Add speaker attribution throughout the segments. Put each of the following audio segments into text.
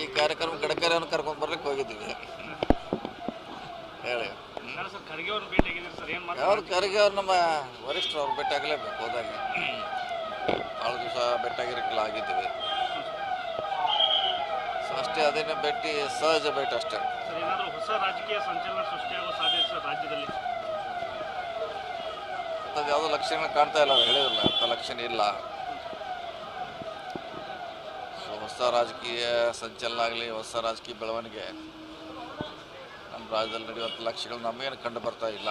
Speaker 1: ಈ ಕಾರ್ಯಕ್ರಮ ಗಡ್ಕರಿಯನ್ನು ಕರ್ಕೊಂಡು ಬರ್ಲಿಕ್ಕೆ ಹೋಗಿದ್ದೀವಿ ಹೇಳಿ. ಅವ್ರು ಖರ್ಗೆ ಅವ್ರು ನಮ್ಮ ವರಿಷ್ಠರು ಅವ್ರು ಭೇಟಿ ಆಗಲೇಬೇಕು ಹೋದಾಗ. ಭಾಳ ದಿವಸ ಭೇಟಿಯಾಗಿರಕ್ಕೆಲ್ಲ ಆಗಿದ್ದೀವಿ. ಸೊ ಅಷ್ಟೇ, ಅದೇನೇ ಭೇಟಿ ಸಹಜ ಭೇಟಿ ಅಷ್ಟೇ.
Speaker 2: ಹೊಸ ರಾಜಕೀಯ ಸಂಚಲನ ಸೃಷ್ಟಿಯಾಗುವ ಸಾಧ್ಯತೆ ಸರ್ ರಾಜ್ಯದಲ್ಲಿ
Speaker 1: ಅದು ಯಾವುದೋ ಲಕ್ಷಣ ಕಾಣ್ತಾ ಇಲ್ಲ, ಹೇಳಿರಲ್ಲ ಅಂಥ ಲಕ್ಷಣ ಇಲ್ಲ. ಸೊ ಹೊಸ ರಾಜಕೀಯ ಸಂಚಲನ ಆಗಲಿ, ಹೊಸ ರಾಜಕೀಯ ಬೆಳವಣಿಗೆ ನಮ್ಮ ರಾಜ್ಯದಲ್ಲಿ ನಡೆಯುವಂಥ ಲಕ್ಷ್ಯಗಳು ನಮಗೇನು ಕಂಡು ಬರ್ತಾ ಇಲ್ಲ.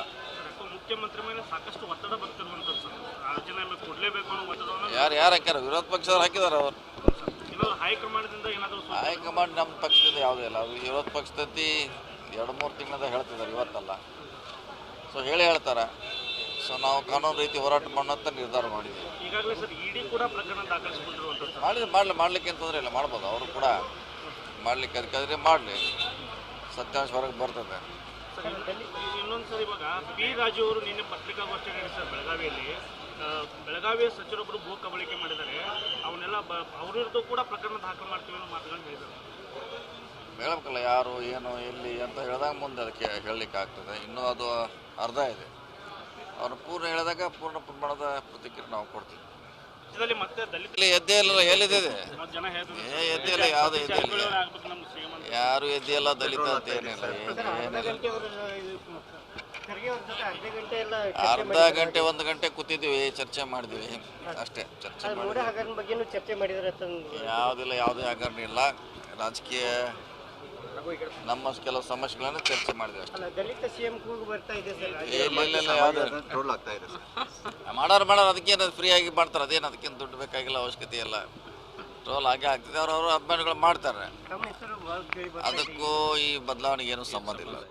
Speaker 2: ಮುಖ್ಯಮಂತ್ರಿ ಮೇಲೆ ಸಾಕಷ್ಟು ಒತ್ತಡ ಬರ್ತಿರುವಂಥದ್ದು ಸರ್, ರಾಜೀನಾಮೆ ಕೊಡಲೇಬೇಕು ಅನ್ನೋ ಒತ್ತಡವನ್ನು
Speaker 1: ಯಾರು ಹಾಕ್ಯಾರ? ವಿರೋಧ ಪಕ್ಷದವ್ರು ಹಾಕಿದಾರೆ. ಅವರು
Speaker 2: ಹೈಕಮಾಂಡ್ದಿಂದ ಏನಾದರೂ
Speaker 1: ಹೈಕಮಾಂಡ್ ನಮ್ಮ ಪಕ್ಷದಿಂದ ಯಾವುದೂ ಇಲ್ಲ. ಅದು ವಿರೋಧ ಪಕ್ಷದಲ್ಲಿ 2-3 ತಿಂಗಳಿಂದ ಹೇಳ್ತಿದ್ದಾರೆ, ಇವತ್ತಲ್ಲ. ಸೊ ಹೇಳ್ತಾರೆ. ಸೊ ನಾವು ಕಾನೂನು ರೀತಿ ಹೋರಾಟ ಮಾಡೋಂಥ ನಿರ್ಧಾರ ಮಾಡಿದ್ದೀವಿ.
Speaker 2: ಈಗಾಗಲೇ ಸರ್ ಇಡಿ ಕೂಡ ಪ್ರಕರಣ ದಾಖಲಿಸಿಕೊಂಡಿರುವಂಥದ್ದು.
Speaker 1: ಮಾಡಲಿಕ್ಕೆ ಏನು ತೊಂದರೆ ಇಲ್ಲ, ಮಾಡ್ಬೋದು. ಅವರು ಕೂಡ ಮಾಡಲಿಕ್ಕೆ ಅದಕ್ಕಾದ್ರೆ ಮಾಡಲಿ, ಸತ್ಯಾಂಶ ಹೊರಗೆ ಬರ್ತದೆ.
Speaker 2: ಇನ್ನೊಂದು ಸರ್, ಇವಾಗ ಪಿ ರಾಜು ಅವರು ನಿನ್ನೆ ಪತ್ರಿಕಾಗೋಷ್ಠಿ ನಡೆಸಿದ್ದಾರೆ ಬೆಳಗಾವಿಯ ಸಚಿವರೊಬ್ಬರು ಭೂ ಕಬಳಿಕೆ ಮಾಡಿದ್ದಾರೆ, ಅವನ್ನೆಲ್ಲ ಅವ್ರ ವಿರುದ್ಧ ಕೂಡ ಪ್ರಕರಣ ದಾಖಲು ಮಾಡ್ತೀವಿ ಅನ್ನೋ ಮಾತುಗಳನ್ನು ಹೇಳಿದ್ದಾರೆ.
Speaker 1: ಹೇಳಬೇಕಲ್ಲ ಯಾರು ಏನು ಎಲ್ಲಿ ಅಂತ ಹೇಳಿದಾಗ ಮುಂದೆ ಅದಕ್ಕೆ ಹೇಳಲಿಕ್ಕೆ ಆಗ್ತದೆ. ಇನ್ನೂ ಅದು ಅರ್ಧ ಇದೆ. ಅವ್ರು ಪೂರ್ಣ ಹೇಳಿದಾಗ ಪೂರ್ಣ ಪ್ರಮಾಣದ ಪ್ರತಿಕ್ರಿಯೆ ನಾವು ಕೊಡ್ತೀವಿ.
Speaker 2: ಮತ್ತೆ ದಲಿತ
Speaker 1: ಎದ್ದೇ ಇಲ್ಲ, ಎಲ್ಲಿದೆ
Speaker 2: ಜನ
Speaker 1: ಎದ್ದೇ ಇಲ್ಲ, ಯಾವುದೂ ಎದ್ದೇ ಇಲ್ಲ, ಯಾರು ಎದ್ದಿಲ್ಲ. ದಲಿತ ಅಂತ ಏನಿಲ್ಲ, ಅರ್ಧ ಗಂಟೆ 1 ಗಂಟೆ ಕೂತಿದ್ದೀವಿ, ಚರ್ಚೆ ಮಾಡಿದ್ವಿ ಅಷ್ಟೇ. ಚರ್ಚೆ ಯಾವುದಿಲ್ಲ, ಯಾವುದೇ ಹಗರಣ ಇಲ್ಲ. ರಾಜಕೀಯ ನಮ್ಮ ಕೆಲವು ಸಮಸ್ಯೆಗಳನ್ನು ಚರ್ಚೆ ಮಾಡಿದ್ವಿ ಅಷ್ಟೇ. ಮಾಡೋರು ಅದಕ್ಕೇನು ಫ್ರೀಯಾಗಿ ಮಾಡ್ತಾರೆ, ಅದೇನು ಅದಕ್ಕೇನು ದುಡ್ಡು ಬೇಕಾಗಿಲ್ಲ, ಅವಶ್ಯಕತೆ ಇಲ್ಲ. ಟ್ರೋಲ್ ಹಾಗೆ ಆಗ್ತದೆ, ಅವ್ರವ್ರ ಅಭಿಮಾನಿಗಳು ಮಾಡ್ತಾರೆ. ಅದಕ್ಕೂ ಈ ಬದಲಾವಣೆಗೆ ಏನೂ ಸಂಬಂಧ ಇಲ್ಲ.